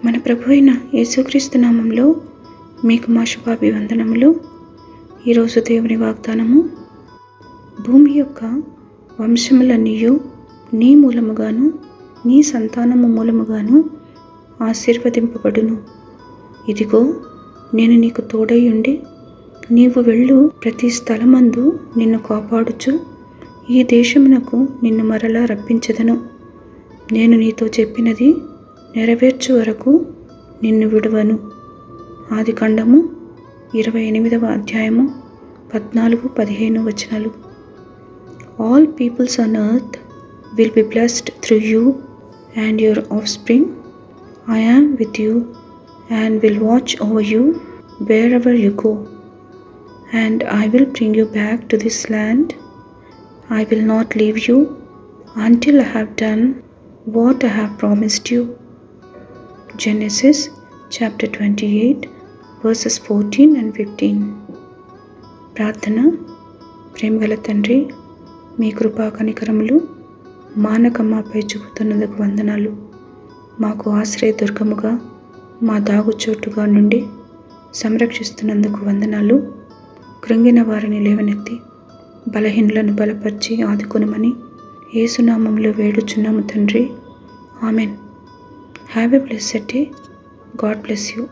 మన ప్రభు అయిన యేసుక్రీస్తు నామంలో మీకు మా శుభాభివందనములు. ఈరోజు దేవుని వాగ్దానము, భూమి యొక్క వంశములన్నీయు నీ మూలముగాను నీ సంతానము మూలముగాను ఆశీర్వదింపబడును. ఇదిగో, నేను నీకు తోడై ఉండి నీవు వెళ్ళు ప్రతి స్థలమందు నిన్ను కాపాడుచు ఈ దేశమునకు నిన్ను మరలా రప్పించెదను. నేను నీతో చెప్పినది నెరవేర్చు వరకు నిన్ను విడువను. ఆదికాండము 28వ అధ్యాయము 14-15 వచనాలు. All peoples on earth will be blessed through you and your offspring. I am with you and will watch over you wherever you go, and I will bring you back to this land. I will not leave you until I have done what I have promised you. Genesis chapter 28 verses 14 and 15. ప్రార్థన. ప్రేమగల తండ్రి, మీ కృపా కనికరములు మానక మాపై చూపుతున్నందుకు వందనాలు. మాకు ఆశ్రయదుర్గముగా మా దాగుచోటుగా నుండి సంరక్షిస్తున్నందుకు వందనాలు. కృంగిన వారిని లేవనెత్తి బలహీనులను బలపరిచి ఆదుకొనుమని యేసునామములో వేడుచున్నాము తండ్రి. Amen. Have a blessed day. God bless you.